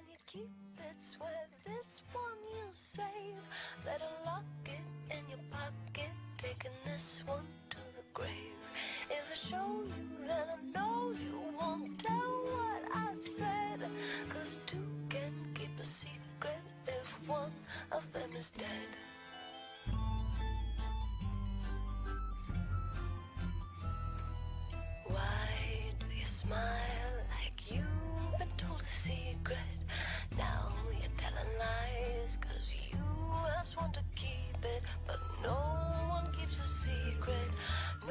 Can you keep it? Swear this one you'll save. Better lock it in your pocket. Taking this one to the grave. If I show you, then I know you won't tell what I said. 'Cause two can keep a secret if one of them is dead. Why do you smile like you've been told a secret? Now you're telling lies 'cause you have sworn to keep it. But no one keeps a secret.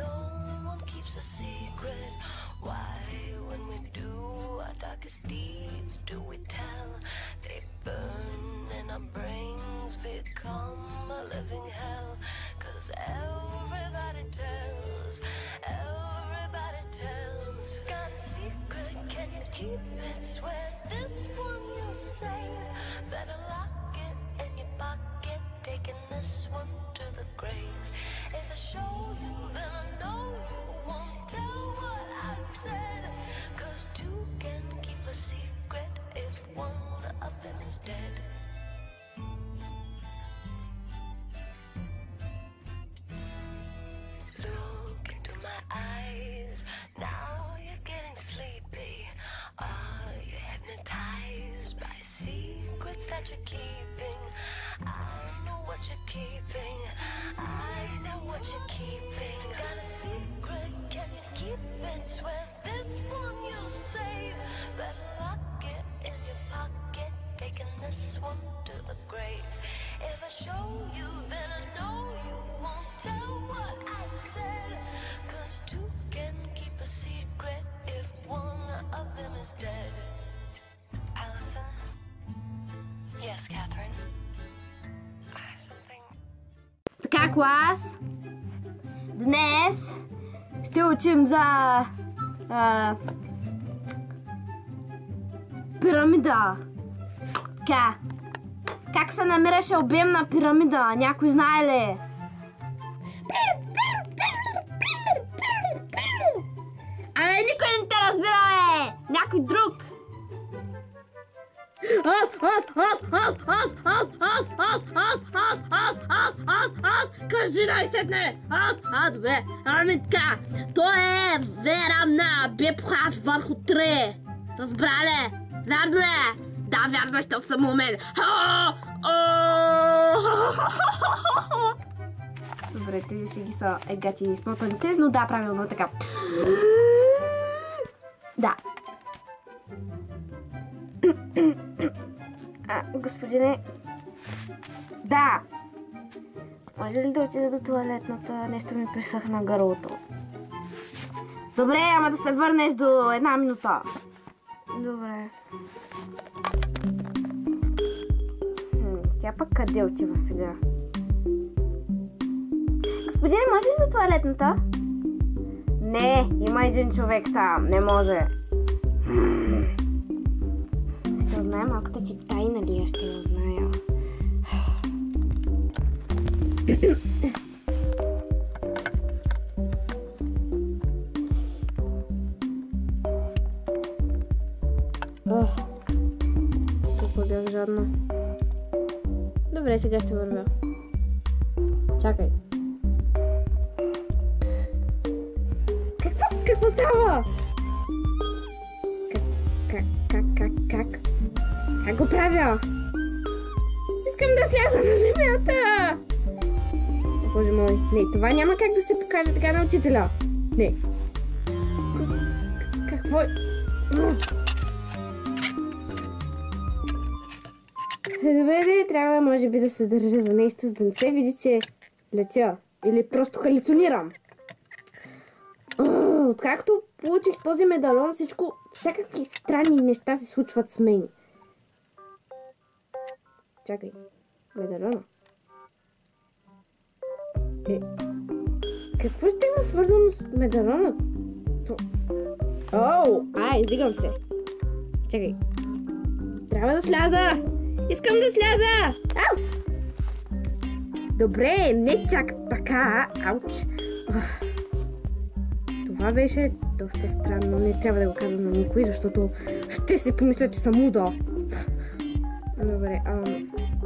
No one keeps a secret. Why, when we do our darkest deeds, do we tell? They burn and our brains become a living hell. 'Cause everybody tells. Everybody tells. Got a secret, can you keep it? Swear this one you'll save. Better lock it in your pocket. Taking this one to the grave. If I show you, then I know you won't tell what I said. 'Cause two can keep a secret if one of them is dead. Look into my eyes. Now you're getting sleepy. Are you hypnotized by secrets that you're keeping? I know what you're keeping. I know what you're keeping. Got a secret, can you keep it? Swear this one you'll save. Better lock it in your pocket. Taking this one to the grave. If I show you, then I know you won't tell what I said. 'Cause two can keep a secret if one of them is dead. Allison? Yes, Catherine? I have something. Така, клас! Днес ще учим за пирамида. Така. Как се намираше обемна пирамида? Някой знае ли? Абе, никой не те разбира, бе! Някой друг! Кажи най-сетне! Добре, ами така. Той е верамна бепхас върху тре. Разбра ли? Вярно ли? Да, вярно, ще съм умен. Добре, тези ще ги са егати и смотаните, но да, правилно така. Да. Господине. Да. Може ли да отида до туалетната? Нещо ми пресъхна гърлото. Добре, ама да се върнеш до 1 минута. Добре. Тя пък къде отива сега? Господине, може ли за туалетната? Не, има един човек там. Не може. Ще узная малката ти тайна ли? Ще я узная. Толкова бях жадна. Добре, сега ще вървя. Чакай. Какво става? Как го правя? Искам да сляза на земята! Боже мой, не, това няма как да се покаже така на учителя. Не. Какво е? Добре, трябва може би да се държа за нещо, за да не се види, че летя. Или просто халюцинирам. Откакто получих този медальон, всякакви странни неща се случват с мен. Чакай, медальона. Какво ще има свързано с медальона? Изигам се. Чакай. Трябва да сляза! Искам да сляза! Ау! Добре, не чак така. Ауч. Това беше доста странно. Не трябва да го казвам на никой, защото ще си помисля, че съм луда. Добре,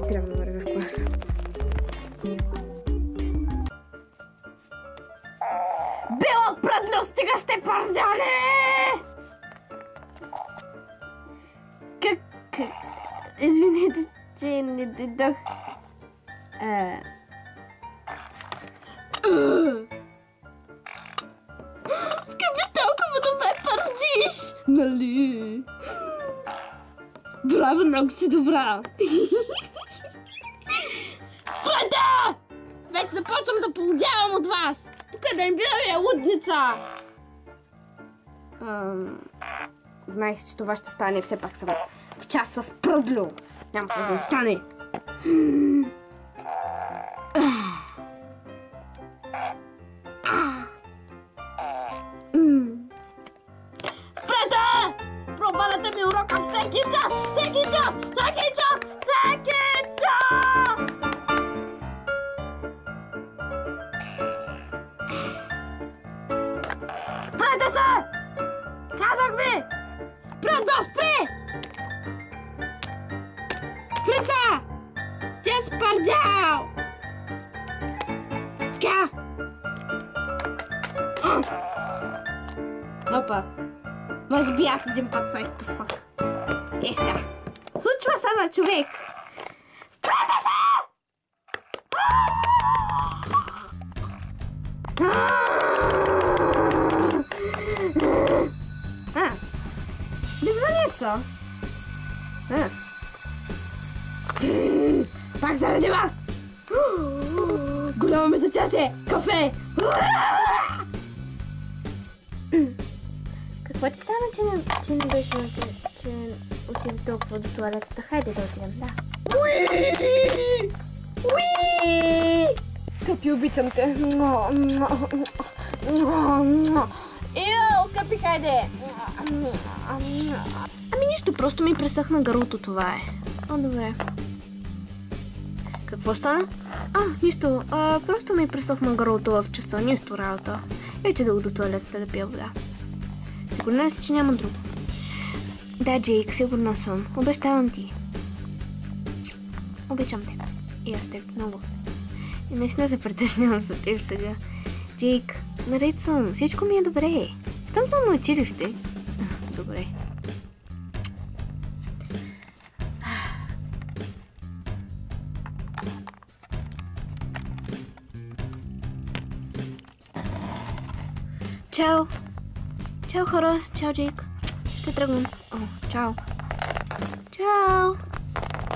трябва да вървя в клас. Бела прадло, стига сте парзяне! Извинете, че не дойдох. Скъпи, толкова добре пърдиш! Нали? Браво, много си добра! Спрете! Вече започвам да поудявам от вас! Тук да не била лудница! Знаех, че това ще стане, все пак съм в час с пръдло. Няма как да стане. Спрете! Проваляте ми урока всеки час! Всеки час! Всеки час! Всеки час! Спрете се! Казах ви! Пръдло, спри! Спри се! Ти си спърдял! Така! Опа! Може би аз един път се изпуснах. Сега. Случва се на човек! Спрете се! Безвънеца! Пак заради вас! Голямо ми за часе! Кафе! Какво ти стана, че не беше че отидем толкова до туалетата? Хайде да отидем, да. Уи! Скъпи, обичам те. Скъпи, хайде! Ами нищо, просто ми пресъхна гърлото, това е. Добре. Какво стана? Нищо. Просто ми пресъхна гърлото в часа, нищо работа. Вече да го до туалетата да пия вода. Сигурна си, че няма друго. Да, Джейк, сигурна съм. Обещавам ти. Обичам те. И аз те много. И наистина се притеснявам за теб сега. Джейк, наред съм. Всичко ми е добре. Щом съм на училище. Добре. Чао! Чао, хора! Чао, Джейк! Ще тръгвам. Чао! Чао!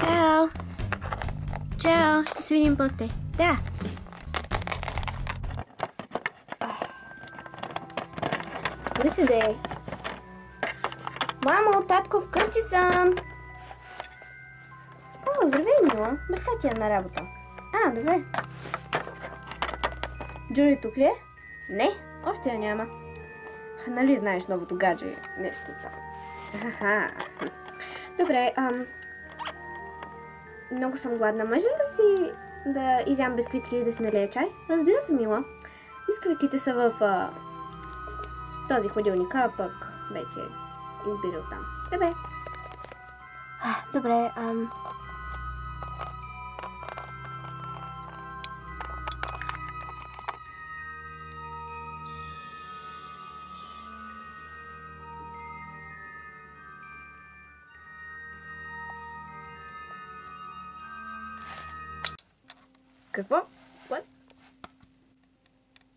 Чао! Чао! Ще се видим после. Да! Спри се, де! Мамо, татко, вкъщи съм! Здравей, мила! Баща ти е на работа. Добре. Джули тук ли е? Не, още я няма. Нали знаеш новото гадже? Нещо там. Добре, много съм гладна. Може ли да изям бисквитки и да си налея чай? Разбира се, мила. Бисквитките са в този хладилник, пък вече избери оттам. Добре. Добре, Какво? What?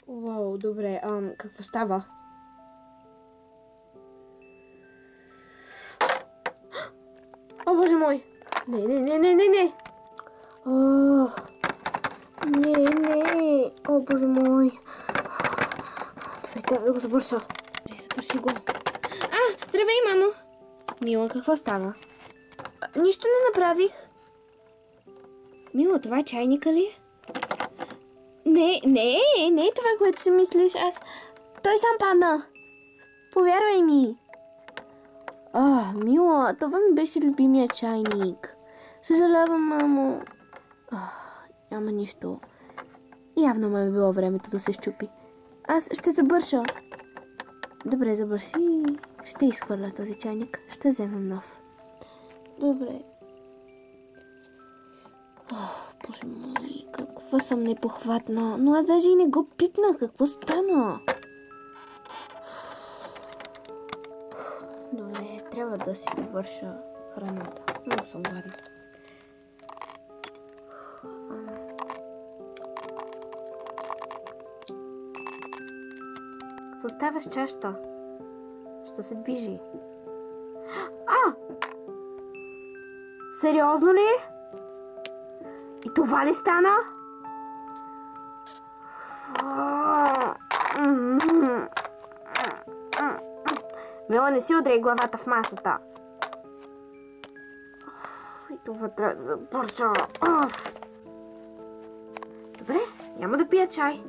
Уау, добре, какво става? О, боже мой! Не! Не! О, боже мой! Добре, трябва да го забърша. Добре, забърши го. Здравей, мамо! Мила, какво стана? Нищо не направих. Мила, това е чайника ли? Не е това, което си мислиш. Той сам падна. Повярвай ми. Мила, това ми беше любимия чайник. Съжалявам, мамо. Няма нищо. Явно ме е било времето да се счупи. Аз ще забърша. Добре, забърши. Ще изхвърля този чайник. Ще вземем нов. Добре. Боже мой, каква съм непохватна. Но аз даже и не го пипнах. Какво стана? Добре, трябва да си довърша храната. Много съм гладна. Какво става с чашата? Що се движи? Сериозно ли? И това ли стана? Мила, не си удряй главата в масата. И това трябва да забърша. Добре, няма да пия чай.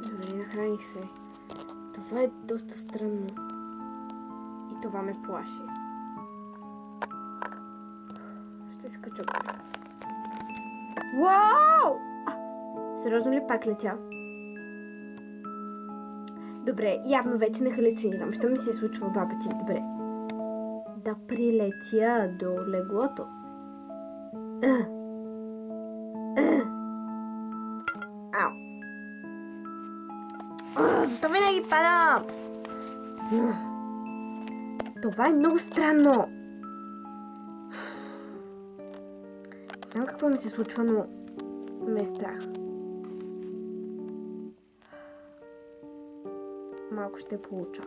Добре, нахраних се. Това е доста странно. И това ме плаши. Ще се кача. Вау! Сериозно ли пак летя? Добре, явно вече не халюцинирам. Що ми се е случвало два пъти? Добре. Да прилетя до леглото. Ау. Защо винаги падам? Това е много странно. Не знам какво ми се случва, но ме е страх. Малко ще получа.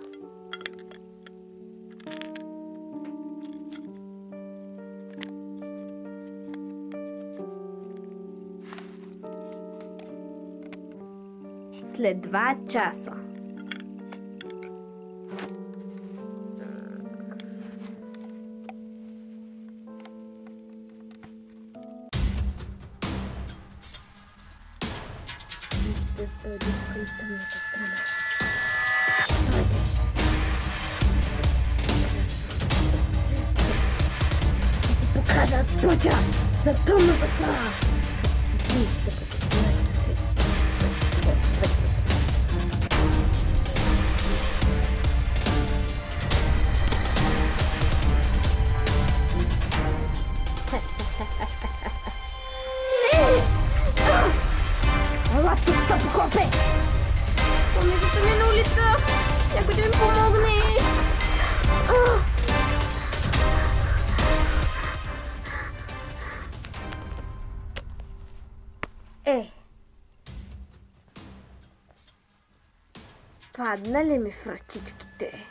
След 2 часа. Ще дойдеш към тъмната страна. Дойдеш. Ще ти покажа пътя на тъмната страна. Ти ще бъдеш най-щастлив. Ела тук, тъпо хлапе! Помогите ми на улица! Някой да ми помогне! Падна ли ми в ръчичките?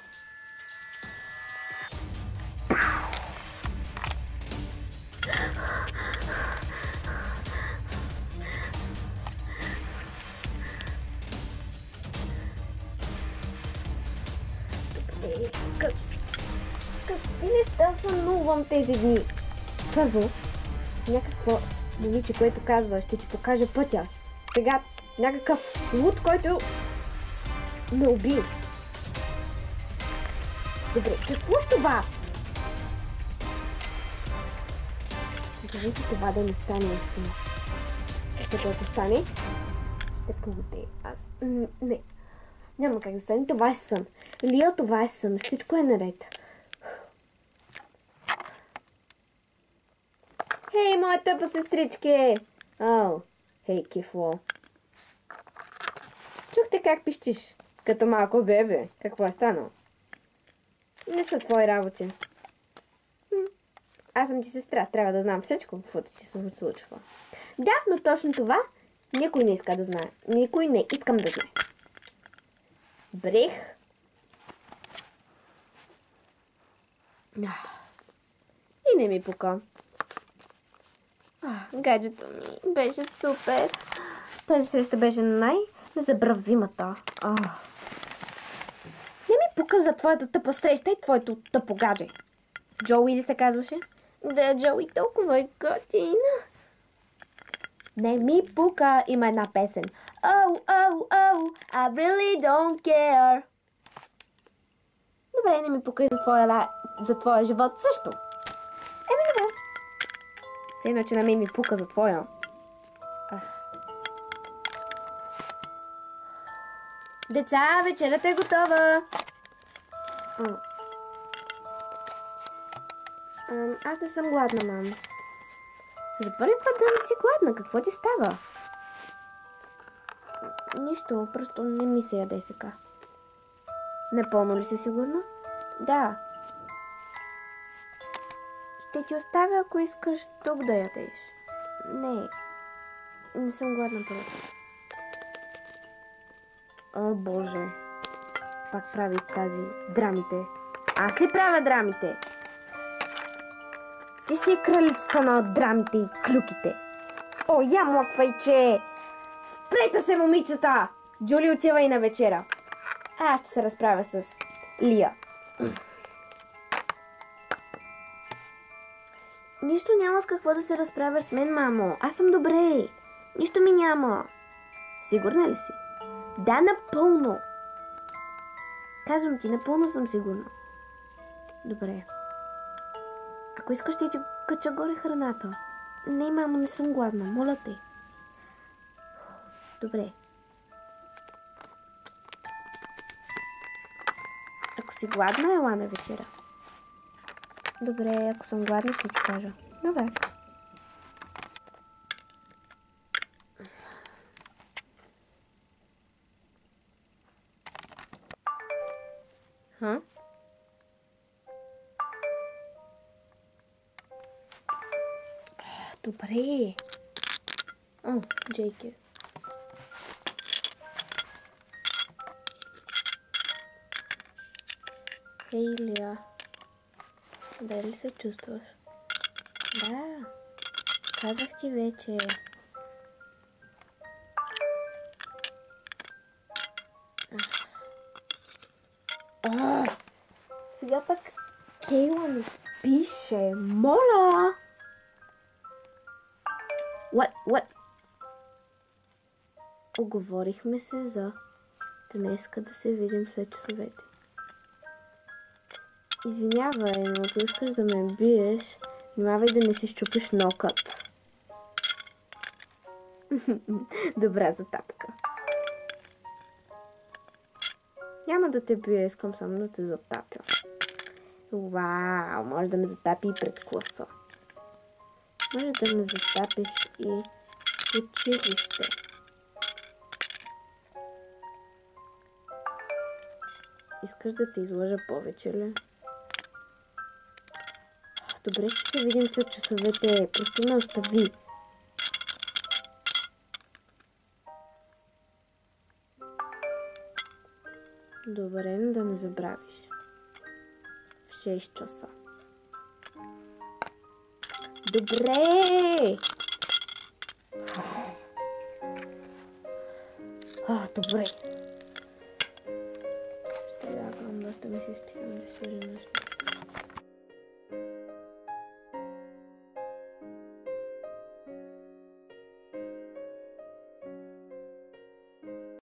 Какви неща сънувам тези дни? Първо, някакво момиче, което казва, ще ти покажа пътя. Сега някакъв луд, който ме уби. Добре, какво е това? Дали си това да не стане истина? След като стане, ще пробуде. Аз... Не. Няма как да стане. Това е сън. Лио, това е сън. Всичко е наред. Хей, моя тъпа сестричке! Хей, кифло. Чухте как пищиш? Като малко бебе. Какво е станало? Не са твои работи. Аз съм ти сестра. Трябва да знам всичко, каквото ти се случва. Да, но точно това никой не иска да знае. Никой не искам да знае. Брех. И не ми пука. Гаджето ми беше супер. Тази среща беше най-незабравимата. Не ми пука за твоята тъпа среща и твоето тъпо гадже. Джоуи ли се казваше? Да, Джоуи толкова е готин. Не ми пука, има една песен. Oh, oh, oh, I really don't care. Добре, не ми пука и за твоя живот също. Добре. Все иначе на мен ми пука за твоя. Деца, вечерята е готова. Аз не съм гладна, мам. За първи път да не си гладна. Какво ти става? Нищо, просто не ми се яде сега. Напълно ли си сигурна? Да. Ще ти оставя, ако искаш тук да ядеш. Не съм гладна просто. О, Боже. Пак прави тази драмите. Аз ли правя драмите? Ти си кралицата на драмите и клюките. О, я млъквайче! Спрете се, момичета! Джули отива и на вечера. Аз ще се разправя с Лия. Нищо няма с какво да се разправяш с мен, мамо. Аз съм добре. Нищо ми няма. Сигурна ли си? Да, напълно. Казвам ти, напълно съм сигурна. Добре. Ако искаш, ще ти кача горе храната. Не, мамо, не съм гладна. Моля те. Добре. Ако си гладна, ела на вечера. Добре, ако съм гладна, ще ти кажа. Добре. Добре. Джейки. Хей, Лия. Добре ли се чувстваш? Да. Казах ти вече. Сега пък Кейла ми пише. Моля! What? Оговорихме се за днеска да се видим след часовете. Извинявай, но ако искаш да ме биеш, внимавай да не си щупиш нокът. Добра затапка. Няма да те бия, искам само да те затапя. Вау, може да ме затапи и пред класа. Може да ме затапиш и в училище. Искаш да те изложа повече ли? Добре, ще се видим след часовете. Просто ме остави. Добре, но да не забравиш. В 6 часа. Добре! Добре. Ще лягам, доста ми се изписам да си